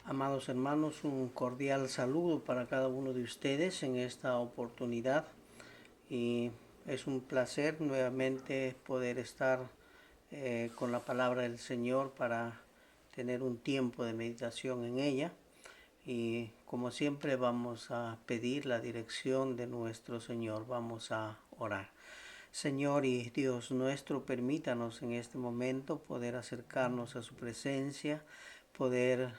Amados hermanos, un cordial saludo para cada uno de ustedes en esta oportunidad y es un placer nuevamente poder estar con la palabra del Señor para tener un tiempo de meditación en ella y como siempre vamos a pedir la dirección de nuestro Señor, vamos a orar. Señor y Dios nuestro, permítanos en este momento poder acercarnos a su presencia, poder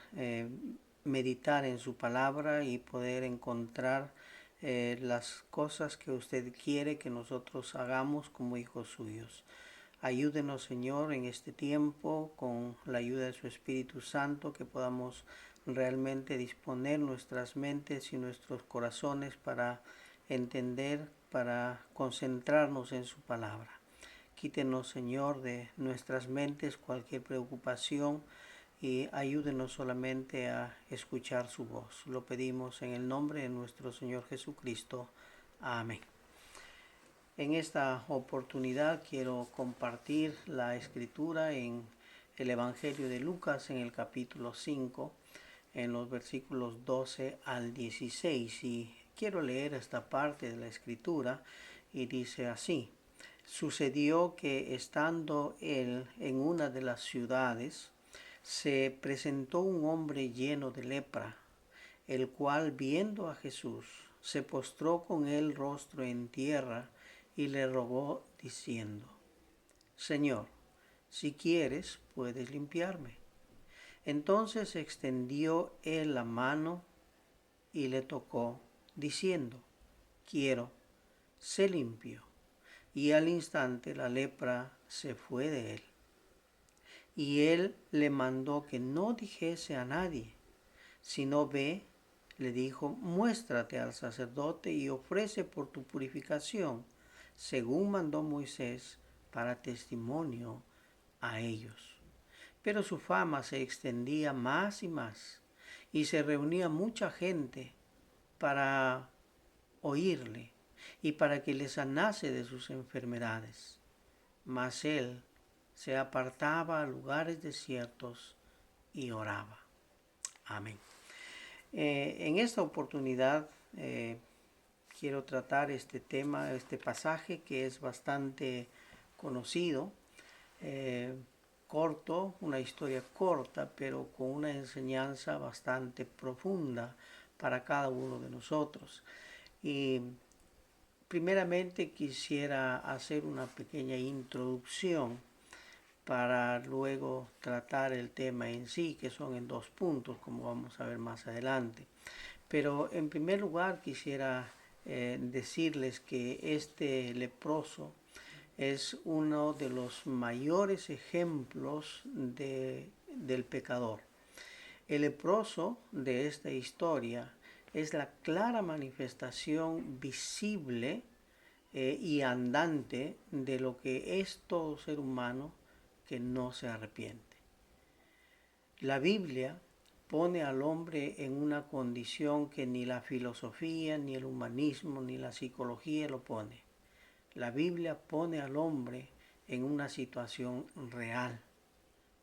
meditar en su palabra y poder encontrar las cosas que usted quiere que nosotros hagamos como hijos suyos. Ayúdenos, Señor, en este tiempo, con la ayuda de su Espíritu Santo, que podamos realmente disponer nuestras mentes y nuestros corazones para entender, para concentrarnos en su palabra. Quítenos, Señor, de nuestras mentes cualquier preocupación y ayúdenos solamente a escuchar su voz. Lo pedimos en el nombre de nuestro Señor Jesucristo. Amén. En esta oportunidad quiero compartir la escritura en el Evangelio de Lucas en el capítulo 5, en los versículos 12 al 16. Y quiero leer esta parte de la escritura y dice así: Sucedió que estando él en una de las ciudades, se presentó un hombre lleno de lepra, el cual viendo a Jesús, se postró con el rostro en tierra y le rogó diciendo: Señor, si quieres, puedes limpiarme. Entonces extendió él la mano y le tocó, diciendo: Quiero, sé limpio. Y al instante la lepra se fue de él. Y él le mandó que no dijese a nadie, sino ve, le dijo, muéstrate al sacerdote y ofrece por tu purificación, según mandó Moisés, para testimonio a ellos. Pero su fama se extendía más y más, y se reunía mucha gente para oírle y para que le sanase de sus enfermedades. Mas él se apartaba a lugares desiertos y oraba. Amén. En esta oportunidad quiero tratar este tema, este pasaje que es bastante conocido, corto, una historia corta, pero con una enseñanza bastante profunda para cada uno de nosotros. Y primeramente quisiera hacer una pequeña introducción para luego tratar el tema en sí, que son en 2 puntos, como vamos a ver más adelante. Pero en primer lugar quisiera decirles que este leproso es uno de los mayores ejemplos del pecador. El leproso de esta historia es la clara manifestación visible y andante de lo que es todo ser humano que no se arrepiente. La Biblia pone al hombre en una condición que ni la filosofía, ni el humanismo, ni la psicología lo pone. La Biblia pone al hombre en una situación real.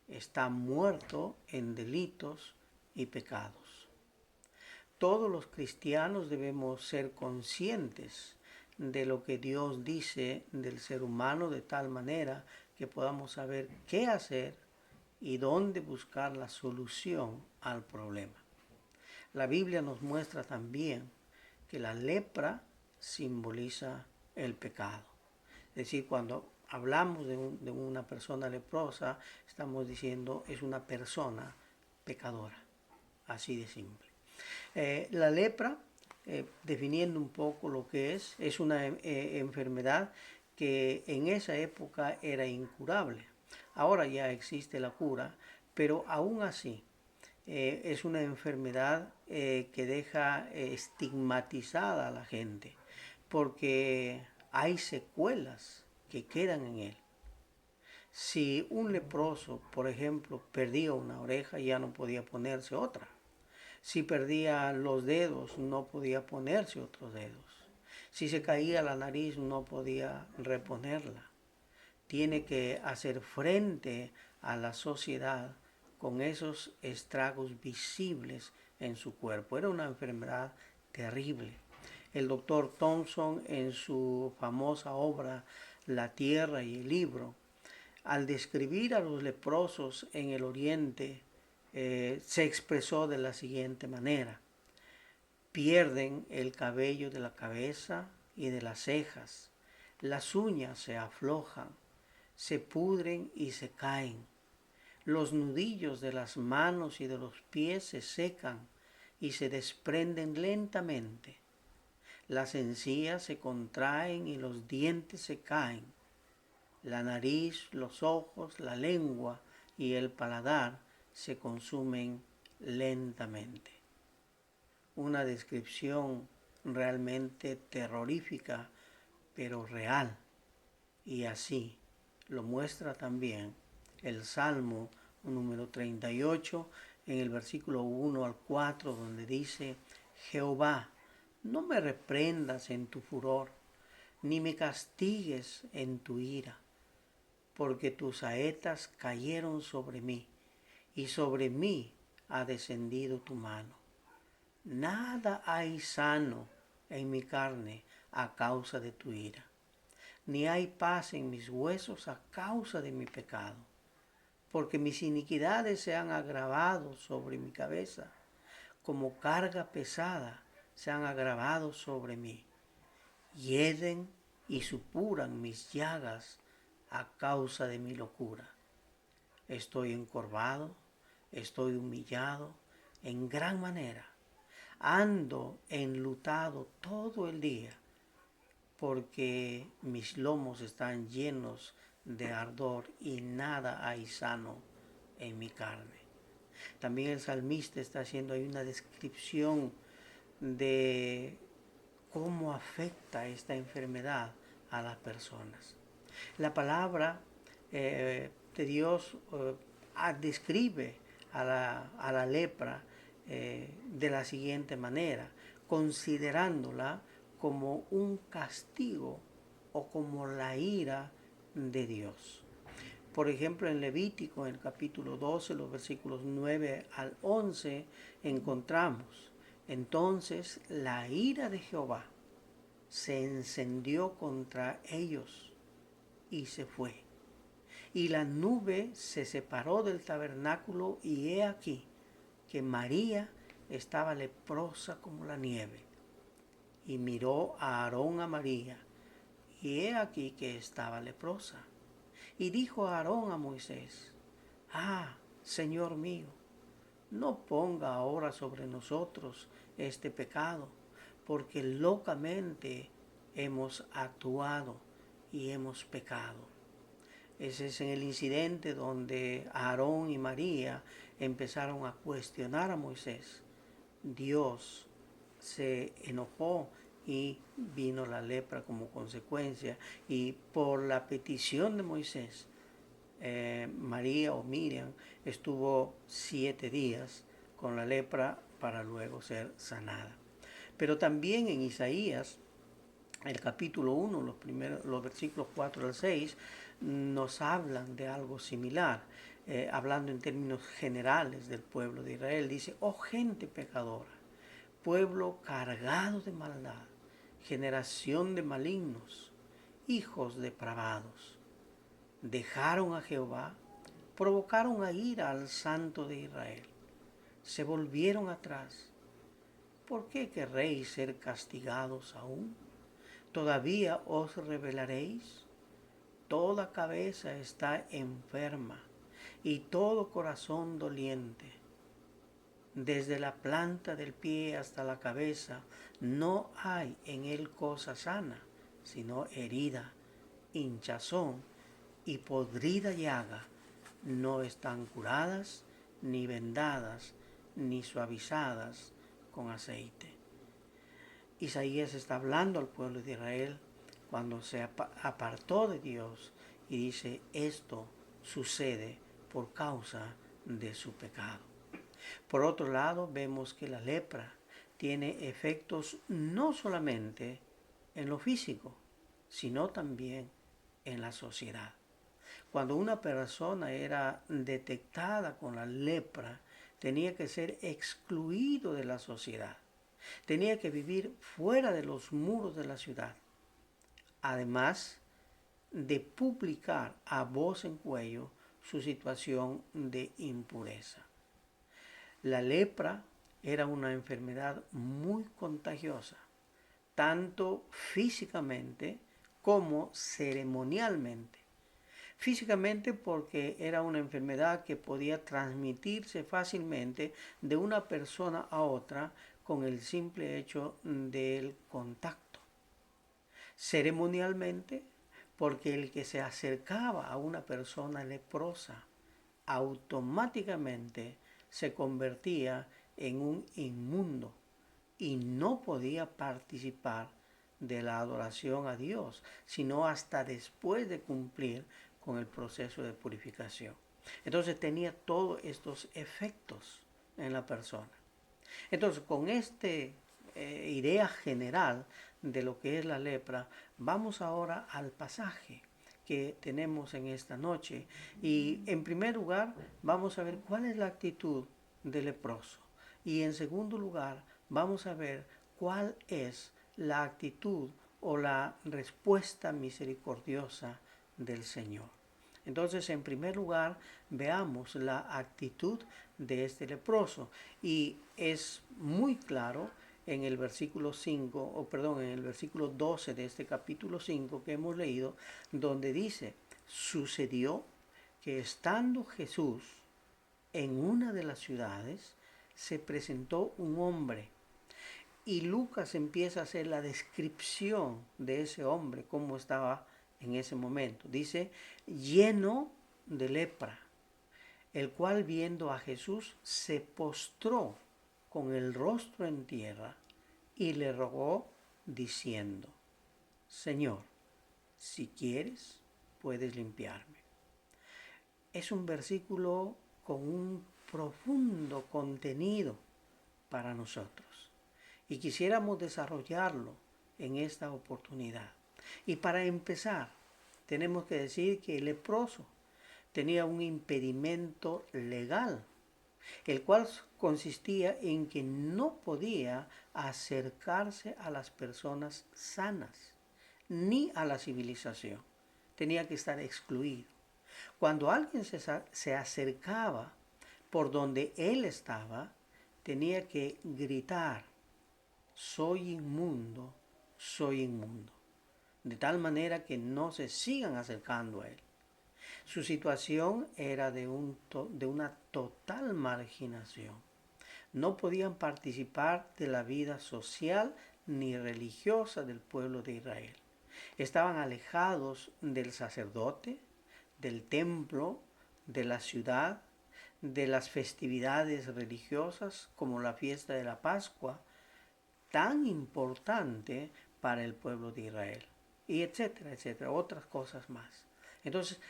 Está muerto en delitos y pecados. Todos los cristianos debemos ser conscientes de lo que Dios dice del ser humano de tal manera que podamos saber qué hacer y dónde buscar la solución al problema. La Biblia nos muestra también que la lepra simboliza el pecado. Es decir, cuando hablamos de una persona leprosa, estamos diciendo es una persona pecadora, así de simple. La lepra, definiendo un poco lo que es una enfermedad que en esa época era incurable. Ahora ya existe la cura, pero aún así es una enfermedad que deja estigmatizada a la gente, porque hay secuelas que quedan en él. Si un leproso, por ejemplo, perdía una oreja, ya no podía ponerse otra. Si perdía los dedos, no podía ponerse otros dedos. Si se caía la nariz, no podía reponerla. Tiene que hacer frente a la sociedad con esos estragos visibles en su cuerpo. Era una enfermedad terrible. El doctor Thompson, en su famosa obra La Tierra y el Libro, al describir a los leprosos en el Oriente, se expresó de la siguiente manera: pierden el cabello de la cabeza y de las cejas, las uñas se aflojan, se pudren y se caen, los nudillos de las manos y de los pies se secan y se desprenden lentamente, las encías se contraen y los dientes se caen, la nariz, los ojos, la lengua y el paladar se consumen lentamente. Una descripción realmente terrorífica, pero real. Y así lo muestra también el Salmo número 38 en el versículo 1 al 4, donde dice: Jehová, no me reprendas en tu furor, ni me castigues en tu ira, porque tus saetas cayeron sobre mí, y sobre mí ha descendido tu mano. Nada hay sano en mi carne a causa de tu ira, ni hay paz en mis huesos a causa de mi pecado, porque mis iniquidades se han agravado sobre mi cabeza, como carga pesada se han agravado sobre mí. Hieden y supuran mis llagas a causa de mi locura. Estoy encorvado, estoy humillado en gran manera. Ando enlutado todo el día, porque mis lomos están llenos de ardor y nada hay sano en mi carne. También el salmista está haciendo ahí una descripción de cómo afecta esta enfermedad a las personas. La palabra de Dios describe a la lepra de la siguiente manera, considerándola como un castigo o como la ira de Dios. Por ejemplo, en Levítico, en el capítulo 12, los versículos 9 al 11, encontramos: entonces la ira de Jehová se encendió contra ellos y se fue. Y la nube se separó del tabernáculo, y he aquí que María estaba leprosa como la nieve. Y miró a Aarón a María, y he aquí que estaba leprosa. Y dijo Aarón a Moisés: Señor mío, no ponga ahora sobre nosotros este pecado, porque locamente hemos actuado y hemos pecado. Ese es en el incidente donde Aarón y María empezaron a cuestionar a Moisés. Dios se enojó y vino la lepra como consecuencia, y por la petición de Moisés, María o Miriam estuvo 7 días con la lepra para luego ser sanada. Pero también en Isaías, el capítulo 1, los versículos 4 al 6, nos hablan de algo similar, hablando en términos generales del pueblo de Israel. Dice: oh gente pecadora, pueblo cargado de maldad, generación de malignos, hijos depravados. Dejaron a Jehová, provocaron a ira al Santo de Israel, se volvieron atrás. ¿Por qué querréis ser castigados aún? ¿Todavía os rebelaréis? Toda cabeza está enferma y todo corazón doliente. Desde la planta del pie hasta la cabeza no hay en él cosa sana, sino herida, hinchazón y podrida llaga. No están curadas, ni vendadas, ni suavizadas con aceite. Isaías está hablando al pueblo de Israel cuando se apartó de Dios, y dice: esto sucede por causa de su pecado. Por otro lado, vemos que la lepra tiene efectos no solamente en lo físico, sino también en la sociedad. Cuando una persona era detectada con la lepra, tenía que ser excluido de la sociedad. Tenía que vivir fuera de los muros de la ciudad. Además de publicar a voz en cuello su situación de impureza. La lepra era una enfermedad muy contagiosa, tanto físicamente como ceremonialmente. Físicamente porque era una enfermedad que podía transmitirse fácilmente de una persona a otra con el simple hecho del contacto. Ceremonialmente porque el que se acercaba a una persona leprosa automáticamente se convertía en un inmundo y no podía participar de la adoración a Dios, sino hasta después de cumplir con el proceso de purificación. Entonces tenía todos estos efectos en la persona. Entonces, con esta idea general de lo que es la lepra, vamos ahora al pasaje que tenemos en esta noche. Y en primer lugar, vamos a ver cuál es la actitud del leproso. Y en segundo lugar, vamos a ver cuál es la actitud o la respuesta misericordiosa del Señor. Entonces, en primer lugar, veamos la actitud de este leproso. Y es muy claro en el versículo 5, o perdón, en el versículo 12 de este capítulo 5 que hemos leído, donde dice, sucedió que estando Jesús en una de las ciudades, se presentó un hombre. Y Lucas empieza a hacer la descripción de ese hombre, cómo estaba en ese momento. Dice, lleno de lepra, el cual viendo a Jesús se postró con el rostro en tierra y le rogó diciendo, Señor, si quieres, puedes limpiarme. Es un versículo con un profundo contenido para nosotros y quisiéramos desarrollarlo en esta oportunidad. Y para empezar, tenemos que decir que el leproso tenía un impedimento legal, el cual consistía en que no podía acercarse a las personas sanas, ni a la civilización. Tenía que estar excluido. Cuando alguien se acercaba por donde él estaba, tenía que gritar, soy inmundo, soy inmundo. De tal manera que no se sigan acercando a él. Su situación era de una total marginación. No podían participar de la vida social ni religiosa del pueblo de Israel. Estaban alejados del sacerdote, del templo, de la ciudad, de las festividades religiosas como la fiesta de la Pascua, tan importante para el pueblo de Israel, y etcétera, etcétera, otras cosas más. Entonces,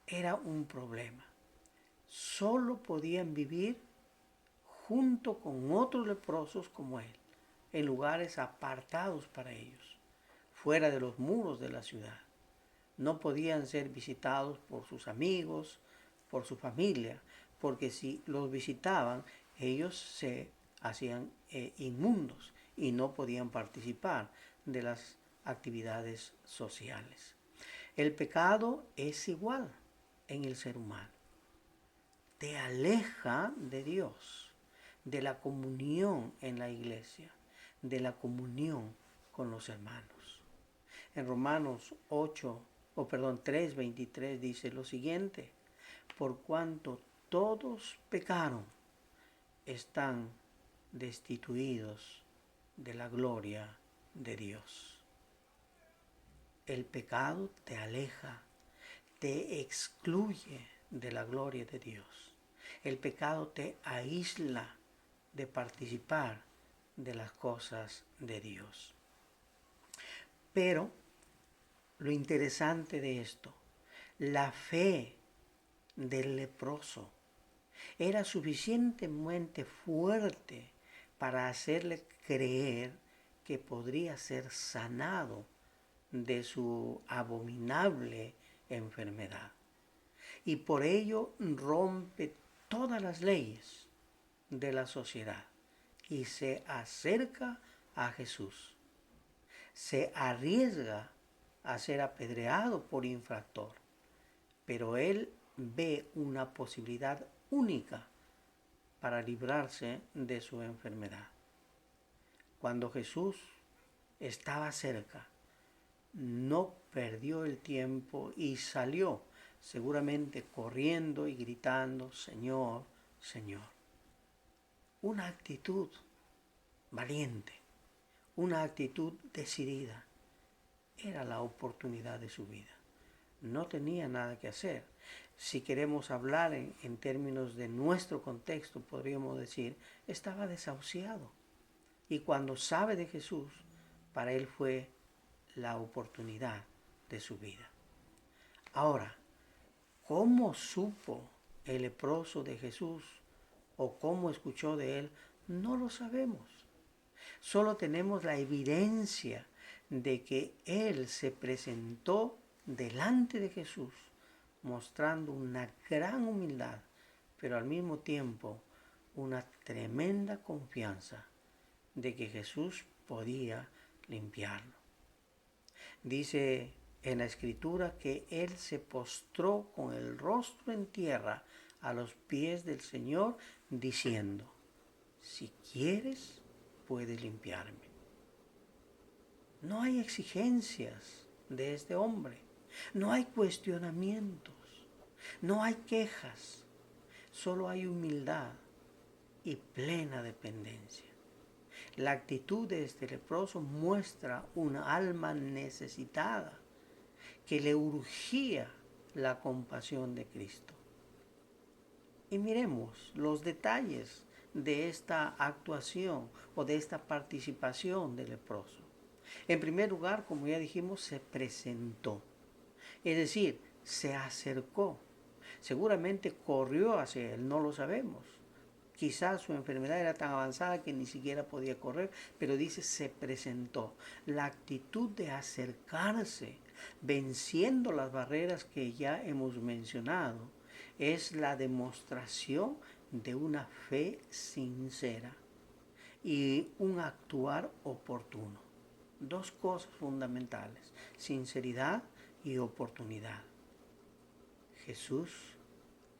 era un problema. Solo podían vivir junto con otros leprosos como él, en lugares apartados para ellos, fuera de los muros de la ciudad. No podían ser visitados por sus amigos, por su familia, porque si los visitaban, ellos se hacían inmundos y no podían participar de las actividades sociales. El pecado es igual en el ser humano. Te aleja de Dios, de la comunión en la iglesia, de la comunión con los hermanos. En Romanos 3:23 dice lo siguiente, por cuanto todos pecaron, están destituidos de la gloria de Dios. El pecado te aleja, te excluye de la gloria de Dios. El pecado te aísla de participar de las cosas de Dios. Pero lo interesante de esto, la fe del leproso era suficientemente fuerte para hacerle creer que podría ser sanado de su abominable enfermedad. y por ello rompe todas las leyes de la sociedad y se acerca a Jesús. Se arriesga a ser apedreado por infractor, pero él ve una posibilidad única para librarse de su enfermedad. Cuando Jesús estaba cerca, no perdió el tiempo y salió, seguramente corriendo y gritando, Señor, Señor. Una actitud valiente, una actitud decidida. Era la oportunidad de su vida. No tenía nada que hacer. Si queremos hablar en términos de nuestro contexto, podríamos decir, estaba desahuciado. Y cuando sabe de Jesús, para él fue la oportunidad de su vida. Ahora, ¿cómo supo el leproso de Jesús o cómo escuchó de él? No lo sabemos. Solo tenemos la evidencia de que él se presentó delante de Jesús, mostrando una gran humildad, pero al mismo tiempo una tremenda confianza de que Jesús podía limpiarlo. Dice en la escritura que él se postró con el rostro en tierra a los pies del Señor, diciendo, si quieres, puedes limpiarme. No hay exigencias de este hombre, no hay cuestionamientos, no hay quejas, solo hay humildad y plena dependencia. La actitud de este leproso muestra una alma necesitada que le urgía la compasión de Cristo. Y miremos los detalles de esta actuación o de esta participación del leproso. En primer lugar, como ya dijimos, se presentó, es decir, se acercó. Seguramente corrió hacia él, no lo sabemos. Quizás su enfermedad era tan avanzada que ni siquiera podía correr, pero dice se presentó. La actitud de acercarse, venciendo las barreras que ya hemos mencionado, es la demostración de una fe sincera y un actuar oportuno. Dos cosas fundamentales, sinceridad y oportunidad. Jesús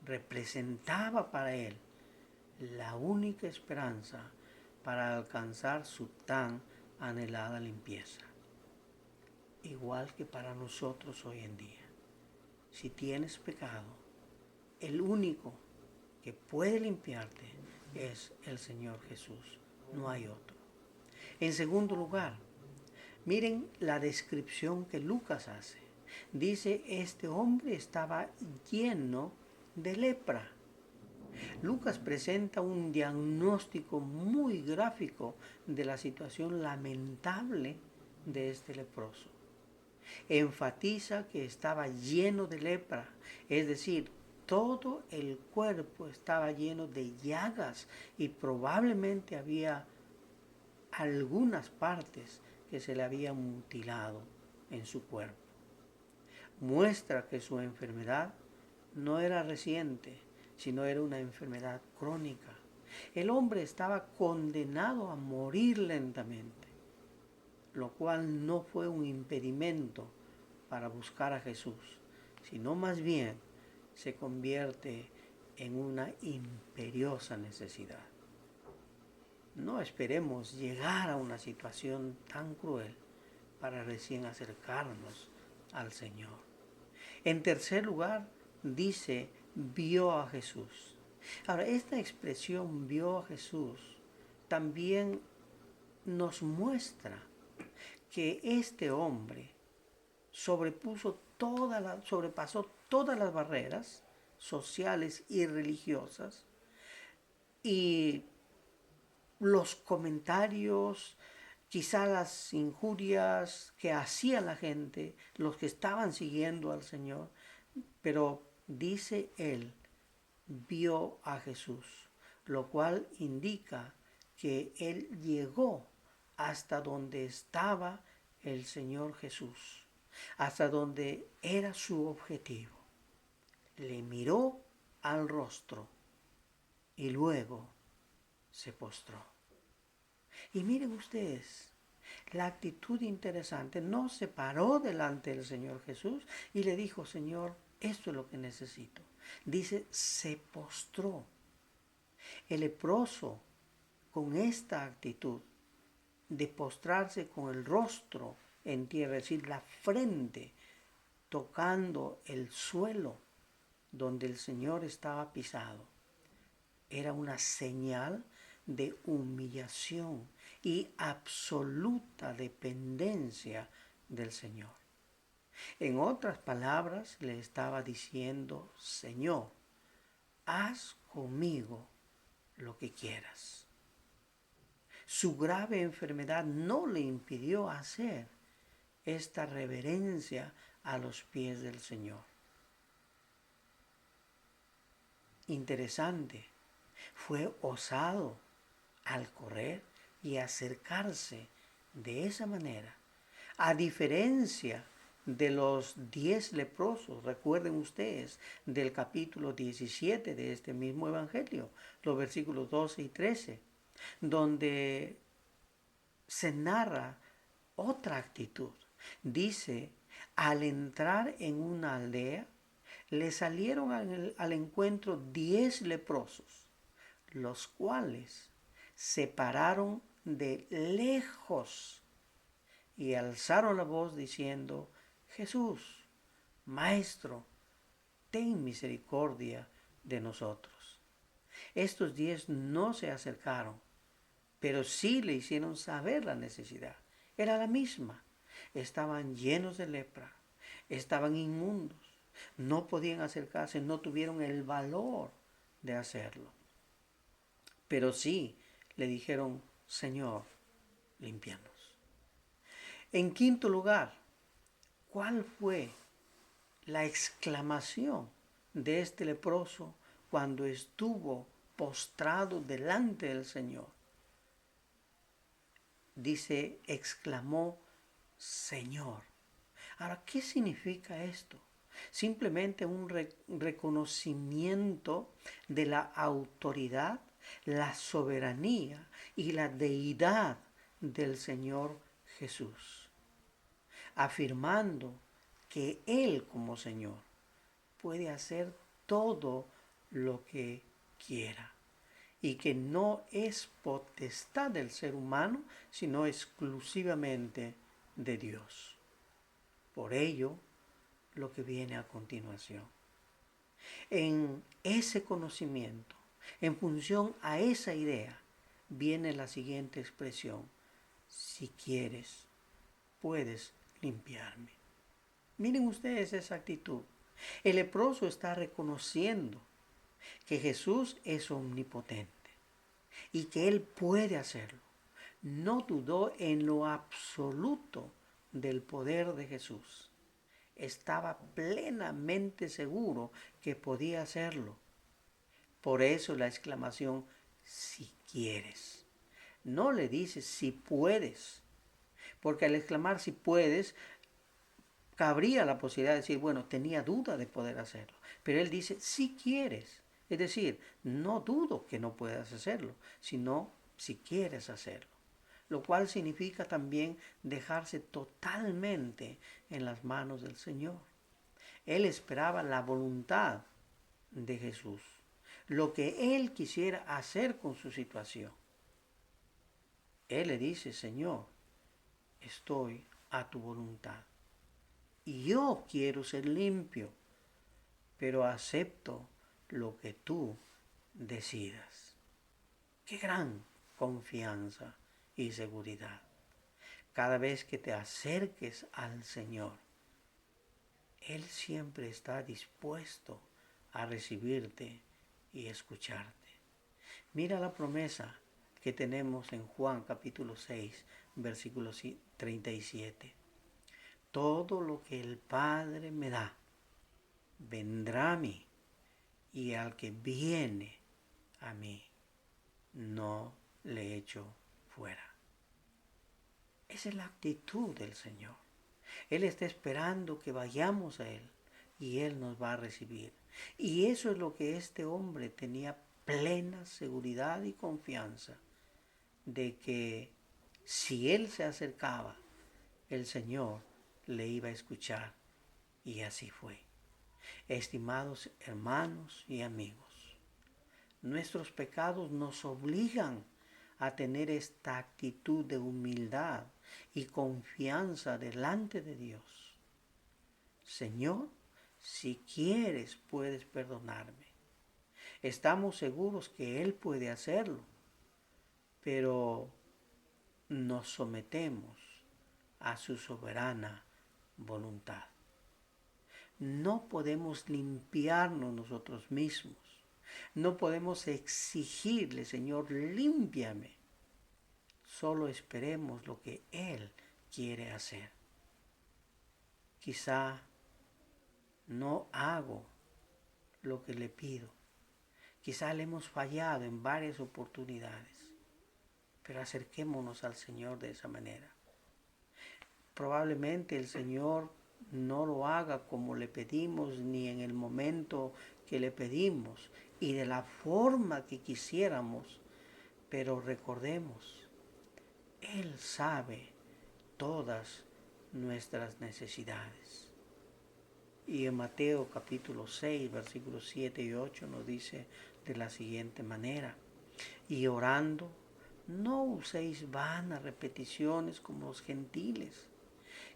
representaba para él la única esperanza para alcanzar su tan anhelada limpieza. Igual que para nosotros hoy en día. Si tienes pecado, el único que puede limpiarte es el Señor Jesús, no hay otro. En segundo lugar, miren la descripción que Lucas hace. Dice, este hombre estaba lleno de lepra. Lucas presenta un diagnóstico muy gráfico de la situación lamentable de este leproso. Enfatiza que estaba lleno de lepra, es decir, todo el cuerpo estaba lleno de llagas y probablemente había algunas partes que se le habían mutilado en su cuerpo. Muestra que su enfermedad no era reciente, sino era una enfermedad crónica. El hombre estaba condenado a morir lentamente, lo cual no fue un impedimento para buscar a Jesús, sino más bien se convierte en una imperiosa necesidad. No esperemos llegar a una situación tan cruel para recién acercarnos al Señor. En tercer lugar, dice, vio a Jesús. Ahora, esta expresión vio a Jesús también nos muestra que este hombre sobrepasó todas las barreras sociales y religiosas y los comentarios, quizá las injurias que hacía la gente, los que estaban siguiendo al Señor, pero dice él, vio a Jesús, lo cual indica que él llegó hasta donde estaba el Señor Jesús, hasta donde era su objetivo. le miró al rostro y luego se postró. Y miren ustedes, la actitud interesante, no se paró delante del Señor Jesús y le dijo, Señor, esto es lo que necesito. Dice, se postró. El leproso, con esta actitud de postrarse con el rostro en tierra, es decir, la frente tocando el suelo donde el Señor estaba pisado, era una señal de humillación y absoluta dependencia del Señor. En otras palabras, le estaba diciendo, Señor, haz conmigo lo que quieras. Su grave enfermedad no le impidió hacer esta reverencia a los pies del Señor. Interesante, fue osado al correr y acercarse de esa manera. A diferencia de los 10 leprosos, recuerden ustedes, del capítulo 17 de este mismo evangelio, los versículos 12 y 13, donde se narra otra actitud. Dice, al entrar en una aldea, le salieron al encuentro 10 leprosos, los cuales se pararon de lejos y alzaron la voz diciendo, Jesús, Maestro, ten misericordia de nosotros. Estos 10 no se acercaron, pero sí le hicieron saber la necesidad. Era la misma. Estaban llenos de lepra, estaban inmundos, no podían acercarse, no tuvieron el valor de hacerlo. Pero sí le dijeron, Señor, límpianos. En quinto lugar, ¿cuál fue la exclamación de este leproso cuando estuvo postrado delante del Señor? Dice, exclamó, Señor. Ahora, ¿qué significa esto? Simplemente un reconocimiento de la autoridad, la soberanía y la deidad del Señor Jesús, afirmando que Él como Señor puede hacer todo lo que quiera y que no es potestad del ser humano, sino exclusivamente de Dios. Por ello, lo que viene a continuación. En ese conocimiento, en función a esa idea, viene la siguiente expresión. Si quieres, puedes limpiarme. Miren ustedes esa actitud. El leproso está reconociendo que Jesús es omnipotente y que Él puede hacerlo. No dudó en lo absoluto del poder de Jesús. Estaba plenamente seguro que podía hacerlo. Por eso la exclamación, si quieres. No le dice si puedes, porque al exclamar si puedes, cabría la posibilidad de decir, bueno, tenía duda de poder hacerlo. Pero él dice, si quieres. Es decir, no dudo que no puedas hacerlo, sino si quieres hacerlo. Lo cual significa también dejarse totalmente en las manos del Señor. Él esperaba la voluntad de Jesús, lo que él quisiera hacer con su situación. Él le dice, Señor, estoy a tu voluntad. Y yo quiero ser limpio, pero acepto lo que tú decidas. Qué gran confianza y seguridad. Cada vez que te acerques al Señor, Él siempre está dispuesto a recibirte y escucharte. Mira la promesa que tenemos en Juan capítulo 6, versículo 37. Todo lo que el Padre me da, vendrá a mí, y al que viene a mí, no le echo fuera. Esa es la actitud del Señor. Él está esperando que vayamos a Él y Él nos va a recibir. Y eso es lo que este hombre tenía plena seguridad y confianza de que si él se acercaba, el Señor le iba a escuchar. Y así fue. Estimados hermanos y amigos, nuestros pecados nos obligan a tener esta actitud de humildad y confianza delante de Dios. Señor, si quieres puedes perdonarme. Estamos seguros que Él puede hacerlo, pero nos sometemos a su soberana voluntad. No podemos limpiarnos nosotros mismos. No podemos exigirle, Señor, límpiame. Solo esperemos lo que Él quiere hacer. Quizá no hago lo que le pido. Quizá le hemos fallado en varias oportunidades. Pero acerquémonos al Señor de esa manera. Probablemente el Señor no lo haga como le pedimos ni en el momento que le pedimos y de la forma que quisiéramos, pero recordemos, Él sabe todas nuestras necesidades. Y en Mateo capítulo 6, versículos 7 y 8 nos dice de la siguiente manera: y orando, no uséis vanas repeticiones como los gentiles,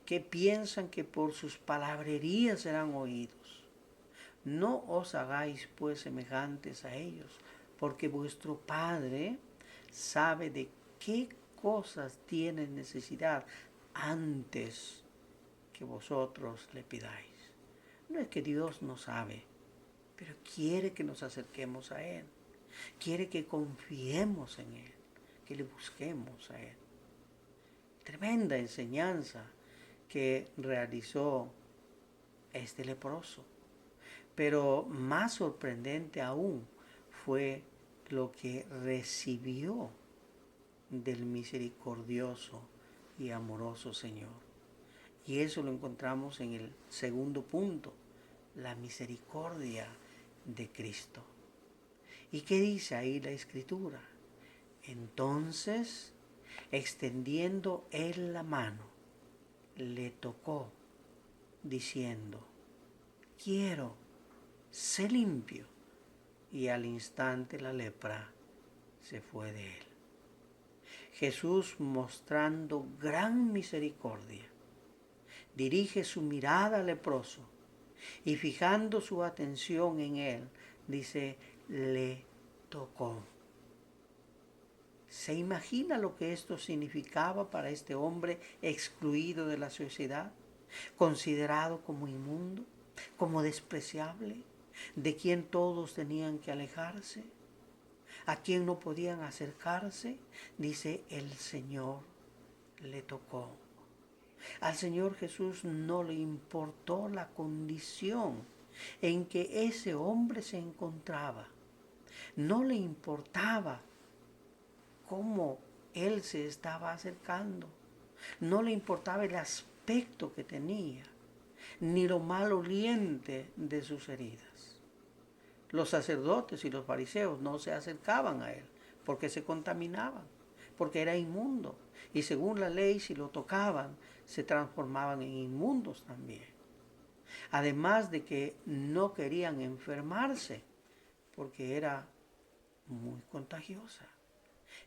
que piensan que por sus palabrerías serán oídos. No os hagáis pues semejantes a ellos, porque vuestro Padre sabe de qué cosas tienen necesidad antes que vosotros le pidáis. No es que Dios no sabe, pero quiere que nos acerquemos a Él. Quiere que confiemos en Él, que le busquemos a Él. Tremenda enseñanza que realizó este leproso. Pero más sorprendente aún fue lo que recibió del misericordioso y amoroso Señor. Y eso lo encontramos en el segundo punto, la misericordia de Cristo. ¿Y qué dice ahí la Escritura? Entonces, extendiendo él la mano, le tocó, diciendo: quiero, sé limpio. Y al instante la lepra se fue de él. Jesús, mostrando gran misericordia, dirige su mirada al leproso y fijando su atención en él, dice: le tocó. ¿Se imagina lo que esto significaba para este hombre excluido de la sociedad, considerado como inmundo, como despreciable, de quien todos tenían que alejarse, a quien no podían acercarse? Dice: el Señor le tocó. Al Señor Jesús no le importó la condición en que ese hombre se encontraba. No le importaba cómo él se estaba acercando. No le importaba el aspecto que tenía, ni lo maloliente de sus heridas. Los sacerdotes y los fariseos no se acercaban a él porque se contaminaban, porque era inmundo. Y según la ley, si lo tocaban, se transformaban en inmundos también. Además de que no querían enfermarse porque era muy contagiosa.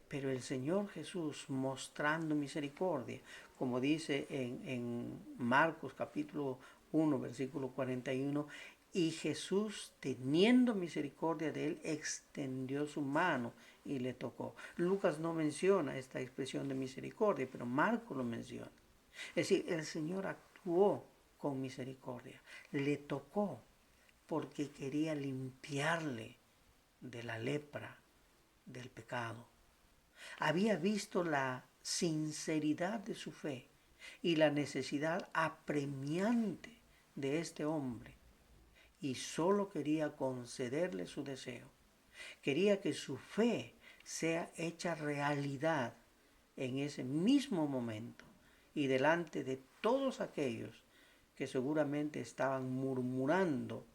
Pero el Señor Jesús, mostrando misericordia, como dice en Marcos capítulo 1, versículo 41, y Jesús, teniendo misericordia de él, extendió su mano y le tocó. Lucas no menciona esta expresión de misericordia, pero Marcos lo menciona. Es decir, el Señor actuó con misericordia, le tocó porque quería limpiarle de la lepra, del pecado. Había visto la sinceridad de su fe y la necesidad apremiante de este hombre, y solo quería concederle su deseo. Quería que su fe sea hecha realidad en ese mismo momento y delante de todos aquellos que seguramente estaban murmurando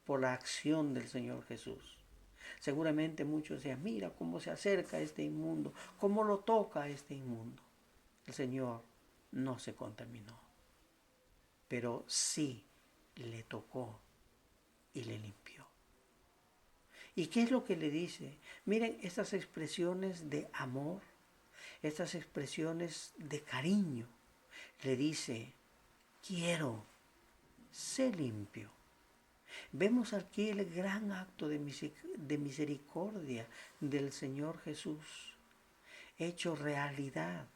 por la acción del Señor Jesús. Seguramente muchos decían, mira cómo se acerca este inmundo, cómo lo toca este inmundo. El Señor no se contaminó, pero sí le tocó y le limpió. ¿Y qué es lo que le dice? Miren estas expresiones de amor, estas expresiones de cariño. Le dice, quiero, sé limpio. Vemos aquí el gran acto de misericordia del Señor Jesús, hecho realidad,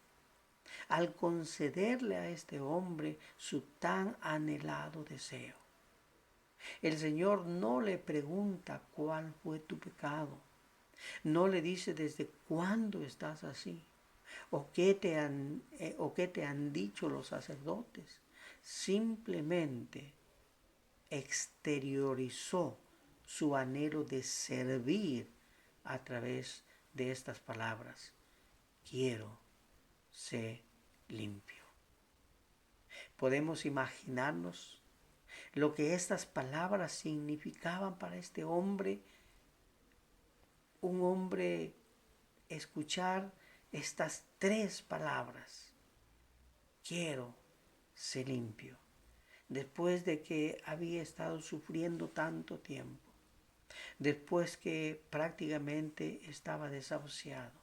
al concederle a este hombre su tan anhelado deseo. El Señor no le pregunta cuál fue tu pecado, no le dice desde cuándo estás así, o qué te han dicho los sacerdotes. Simplemente exteriorizó su anhelo de servir a través de estas palabras. Quiero ser limpio. Podemos imaginarnos lo que estas palabras significaban para este hombre. Un hombre escuchar estas tres palabras. Quiero ser limpio. Después de que había estado sufriendo tanto tiempo. Después que prácticamente estaba desahuciado.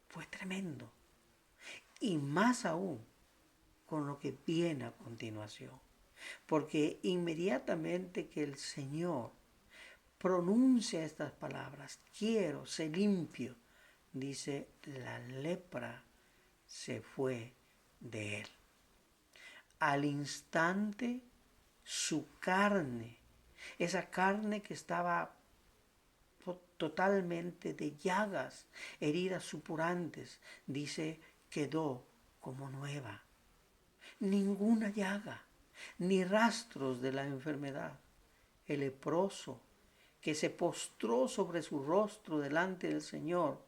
Fue tremendo. Y más aún con lo que viene a continuación. Porque inmediatamente que el Señor pronuncia estas palabras, quiero ser limpio, dice, la lepra se fue de él. Al instante, su carne, esa carne que estaba totalmente de llagas, heridas supurantes, dice, quedó como nueva. Ninguna llaga, ni rastros de la enfermedad. El leproso, que se postró sobre su rostro delante del Señor,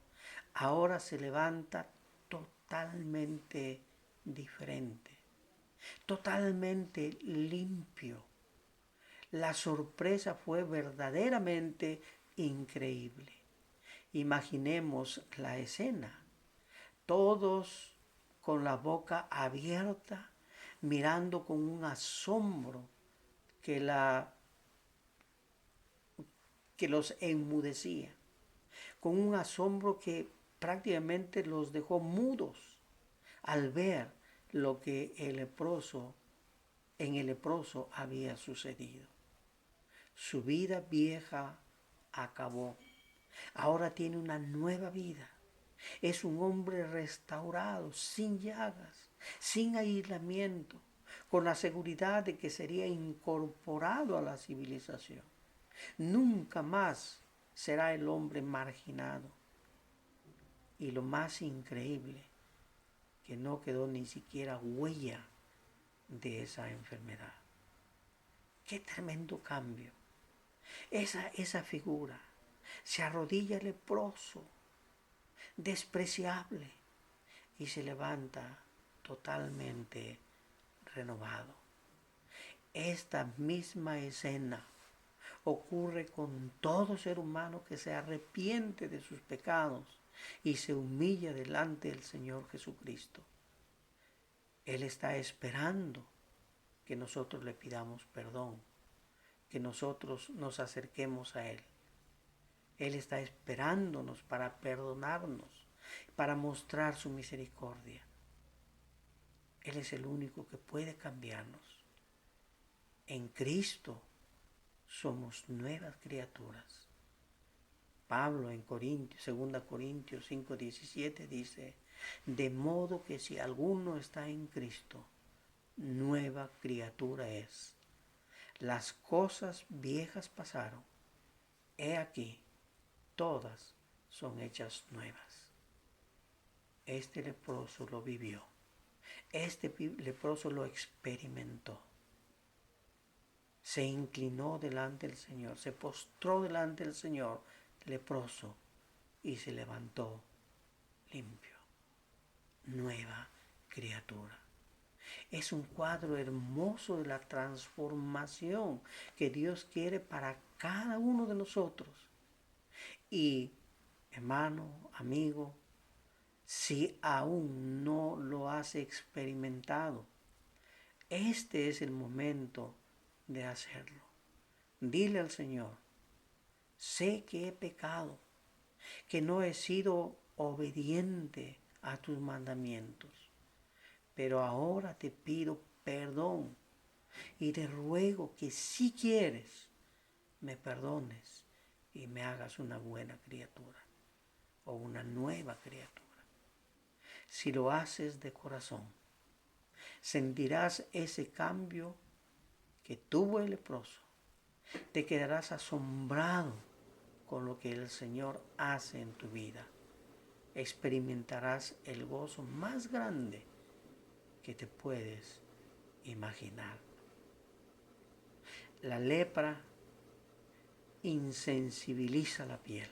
ahora se levanta totalmente diferente, totalmente limpio. La sorpresa fue verdaderamente increíble. Imaginemos la escena, todos con la boca abierta, mirando con un asombro que los enmudecía, con un asombro que prácticamente los dejó mudos al ver lo que en el leproso había sucedido. Su vida vieja acabó. Ahora tiene una nueva vida. Es un hombre restaurado, sin llagas, sin aislamiento, con la seguridad de que sería incorporado a la civilización. Nunca más será el hombre marginado. Y lo más increíble, que no quedó ni siquiera huella de esa enfermedad. ¡Qué tremendo cambio! Esa figura, se arrodilla leproso, despreciable, y se levanta totalmente renovado. Esta misma escena ocurre con todo ser humano que se arrepiente de sus pecados y se humilla delante del Señor Jesucristo. Él está esperando que nosotros le pidamos perdón, que nosotros nos acerquemos a Él. Él está esperándonos para perdonarnos, para mostrar su misericordia. Él es el único que puede cambiarnos. En Cristo somos nuevas criaturas. Pablo en 2 Corintios 5:17 dice, de modo que si alguno está en Cristo, nueva criatura es. Las cosas viejas pasaron. He aquí, todas son hechas nuevas. Este leproso lo vivió. Este leproso lo experimentó. Se inclinó delante del Señor, se postró delante del Señor, leproso, y se levantó limpio. Nueva criatura. Es un cuadro hermoso de la transformación que Dios quiere para cada uno de nosotros. Y hermano, amigo, si aún no lo has experimentado, este es el momento de hacerlo. Dile al Señor, sé que he pecado, que no he sido obediente a tus mandamientos, pero ahora te pido perdón y te ruego que si quieres me perdones y me hagas una buena criatura o una nueva criatura. Si lo haces de corazón, sentirás ese cambio que tuvo el leproso. Te quedarás asombrado con lo que el Señor hace en tu vida. Experimentarás el gozo más grande que te puedes imaginar. La lepra insensibiliza la piel.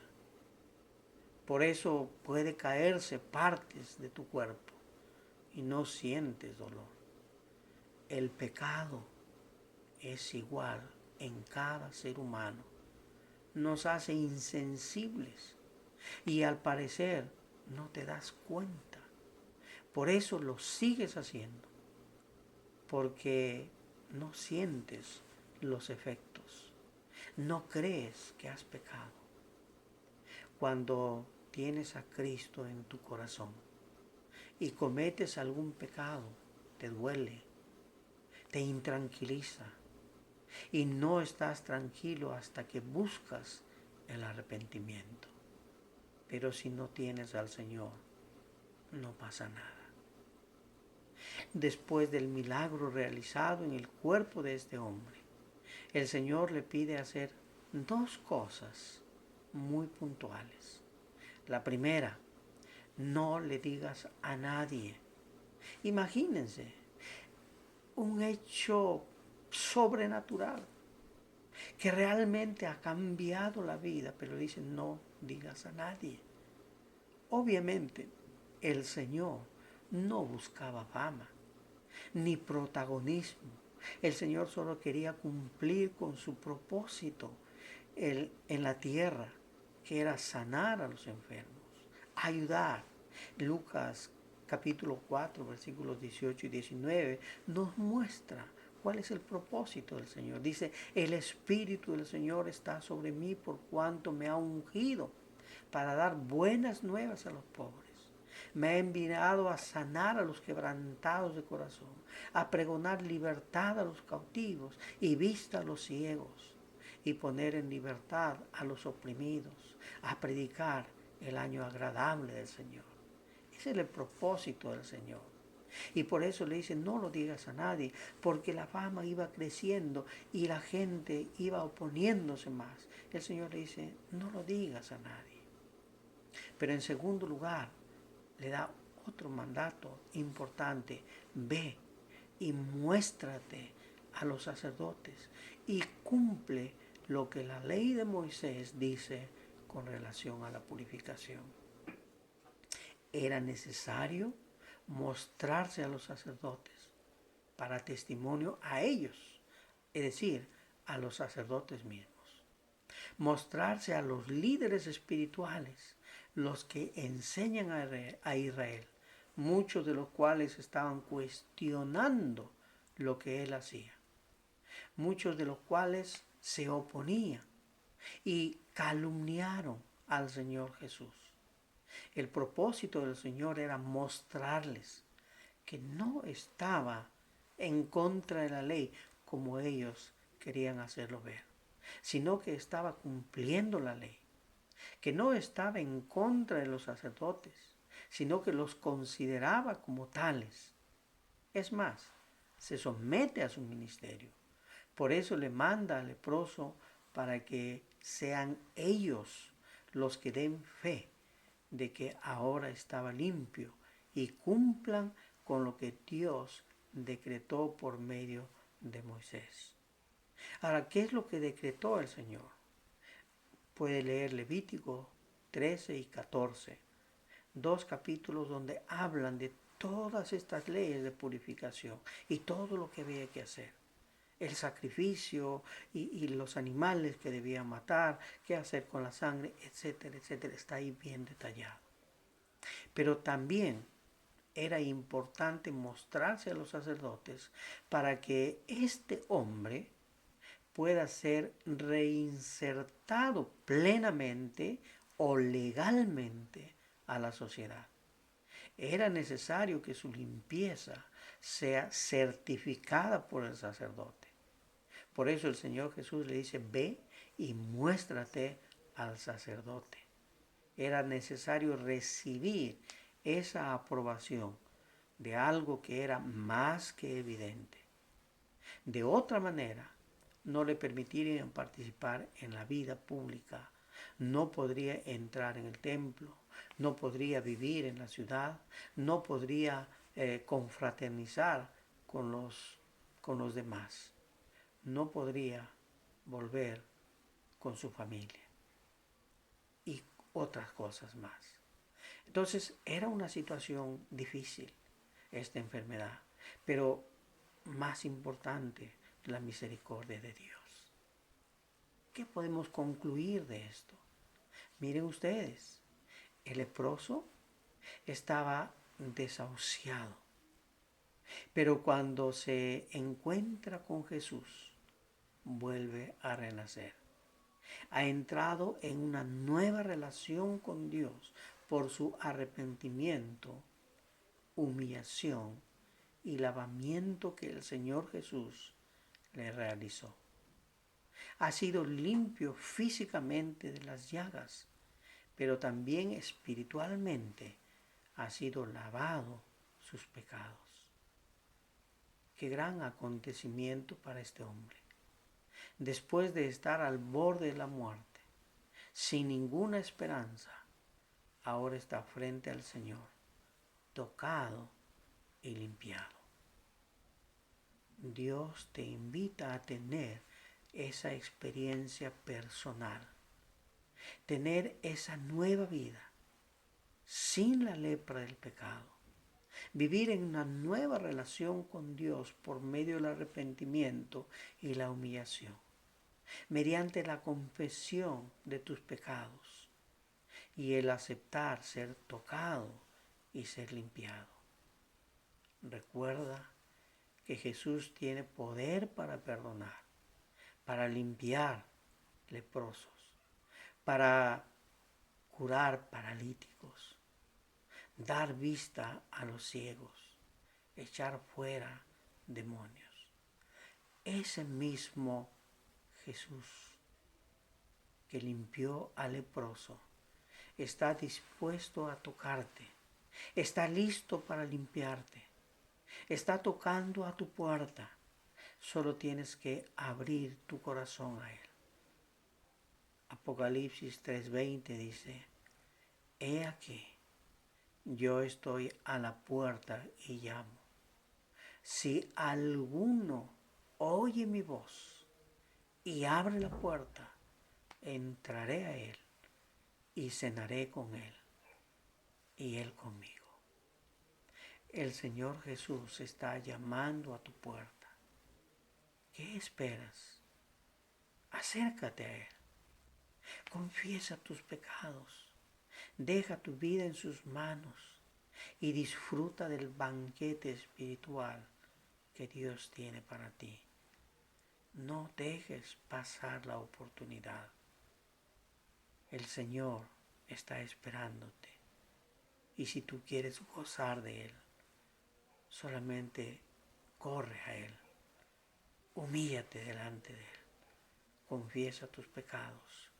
Por eso puede caerse partes de tu cuerpo y no sientes dolor. El pecado es igual en cada ser humano. Nos hace insensibles y al parecer no te das cuenta. Por eso lo sigues haciendo, porque no sientes los efectos. No crees que has pecado. Cuando tienes a Cristo en tu corazón y cometes algún pecado, te duele, te intranquiliza y no estás tranquilo hasta que buscas el arrepentimiento. Pero si no tienes al Señor, no pasa nada. Después del milagro realizado en el cuerpo de este hombre, el Señor le pide hacer dos cosas muy puntuales. La primera, no le digas a nadie. Imagínense, un hecho sobrenatural que realmente ha cambiado la vida, pero dice no digas a nadie. Obviamente, el Señor no buscaba fama ni protagonismo. El Señor solo quería cumplir con su propósito en la tierra, que era sanar a los enfermos, ayudar. Lucas capítulo 4, versículos 18 y 19 nos muestra cuál es el propósito del Señor. Dice, el Espíritu del Señor está sobre mí por cuanto me ha ungido para dar buenas nuevas a los pobres. Me ha enviado a sanar a los quebrantados de corazón, a pregonar libertad a los cautivos y vista a los ciegos, y poner en libertad a los oprimidos, a predicar el año agradable del Señor. Ese es el propósito del Señor. Y por eso le dice, no lo digas a nadie, porque la fama iba creciendo y la gente iba oponiéndose más. El Señor le dice, no lo digas a nadie. Pero en segundo lugar, le da otro mandato importante. Ve y muéstrate a los sacerdotes y cumple lo que la ley de Moisés dice con relación a la purificación. Era necesario mostrarse a los sacerdotes para testimonio a ellos, es decir, a los sacerdotes mismos. Mostrarse a los líderes espirituales, los que enseñan a Israel, muchos de los cuales estaban cuestionando lo que él hacía, muchos de los cuales se oponían y calumniaron al Señor Jesús. El propósito del Señor era mostrarles que no estaba en contra de la ley como ellos querían hacerlo ver, sino que estaba cumpliendo la ley, que no estaba en contra de los sacerdotes, sino que los consideraba como tales. Es más, se somete a su ministerio. Por eso le manda al leproso para que sean ellos los que den fe de que ahora estaba limpio y cumplan con lo que Dios decretó por medio de Moisés. Ahora, ¿qué es lo que decretó el Señor? Puede leer Levítico 13 y 14, dos capítulos donde hablan de todas estas leyes de purificación y todo lo que había que hacer. El sacrificio y los animales que debían matar, qué hacer con la sangre, etcétera, etcétera. Está ahí bien detallado. Pero también era importante mostrarse a los sacerdotes para que este hombre pueda ser reinsertado plenamente o legalmente a la sociedad. Era necesario que su limpieza sea certificada por el sacerdote. Por eso el Señor Jesús le dice, ve y muéstrate al sacerdote. Era necesario recibir esa aprobación de algo que era más que evidente. De otra manera, no le permitirían participar en la vida pública, no podría entrar en el templo, no podría vivir en la ciudad, no podría confraternizar con los demás, no podría volver con su familia y otras cosas más. Entonces era una situación difícil esta enfermedad, pero más importante, la misericordia de Dios. ¿Qué podemos concluir de esto? Miren ustedes, el leproso estaba desahuciado, pero cuando se encuentra con Jesús, vuelve a renacer. Ha entrado en una nueva relación con Dios por su arrepentimiento, humillación y lavamiento que el Señor Jesús le realizó. Ha sido limpio físicamente de las llagas, pero también espiritualmente ha sido lavado sus pecados. Qué gran acontecimiento para este hombre. Después de estar al borde de la muerte, sin ninguna esperanza, ahora está frente al Señor, tocado y limpiado. Dios te invita a tener esa experiencia personal, tener esa nueva vida sin la lepra del pecado, vivir en una nueva relación con Dios por medio del arrepentimiento y la humillación, mediante la confesión de tus pecados y el aceptar ser tocado y ser limpiado. Recuerda que Jesús tiene poder para perdonar, para limpiar leprosos, para curar paralíticos, dar vista a los ciegos, echar fuera demonios. Ese mismo Jesús que limpió al leproso está dispuesto a tocarte, está listo para limpiarte, está tocando a tu puerta. Solo tienes que abrir tu corazón a Él. Apocalipsis 3:20 dice, he aquí, yo estoy a la puerta y llamo. Si alguno oye mi voz y abre la puerta, entraré a Él y cenaré con Él y Él conmigo. El Señor Jesús está llamando a tu puerta. ¿Qué esperas? Acércate a Él. Confiesa tus pecados. Deja tu vida en sus manos y disfruta del banquete espiritual que Dios tiene para ti. No dejes pasar la oportunidad. El Señor está esperándote. Y si tú quieres gozar de Él, solamente corre a Él. Humíllate delante de Él. Confiesa tus pecados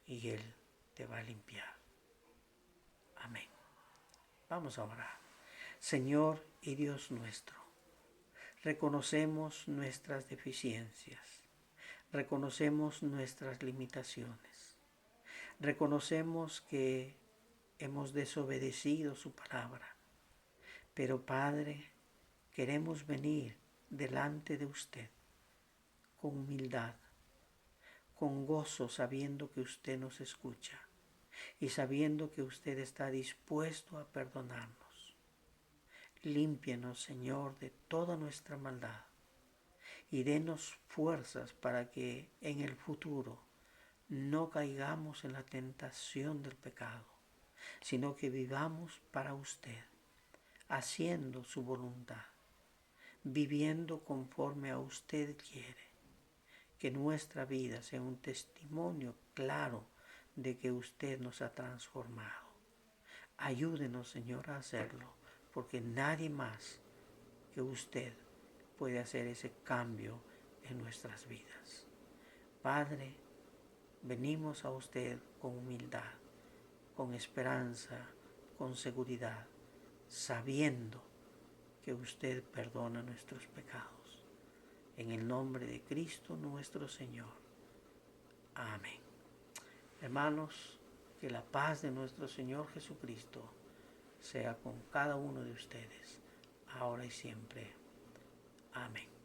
y Él te va a limpiar. Amén. Vamos a orar. Señor y Dios nuestro, reconocemos nuestras deficiencias, reconocemos nuestras limitaciones, reconocemos que hemos desobedecido su palabra, pero Padre, queremos venir delante de usted con humildad, con gozo, sabiendo que usted nos escucha y sabiendo que usted está dispuesto a perdonarnos. Límpienos, Señor, de toda nuestra maldad y denos fuerzas para que en el futuro no caigamos en la tentación del pecado, sino que vivamos para usted, haciendo su voluntad, viviendo conforme a usted quiere. Que nuestra vida sea un testimonio claro de que usted nos ha transformado. Ayúdenos, Señor, a hacerlo, porque nadie más que usted puede hacer ese cambio en nuestras vidas. Padre, venimos a usted con humildad, con esperanza, con seguridad, sabiendo que usted perdona nuestros pecados. En el nombre de Cristo nuestro Señor. Amén. Hermanos, que la paz de nuestro Señor Jesucristo sea con cada uno de ustedes, ahora y siempre. Amén.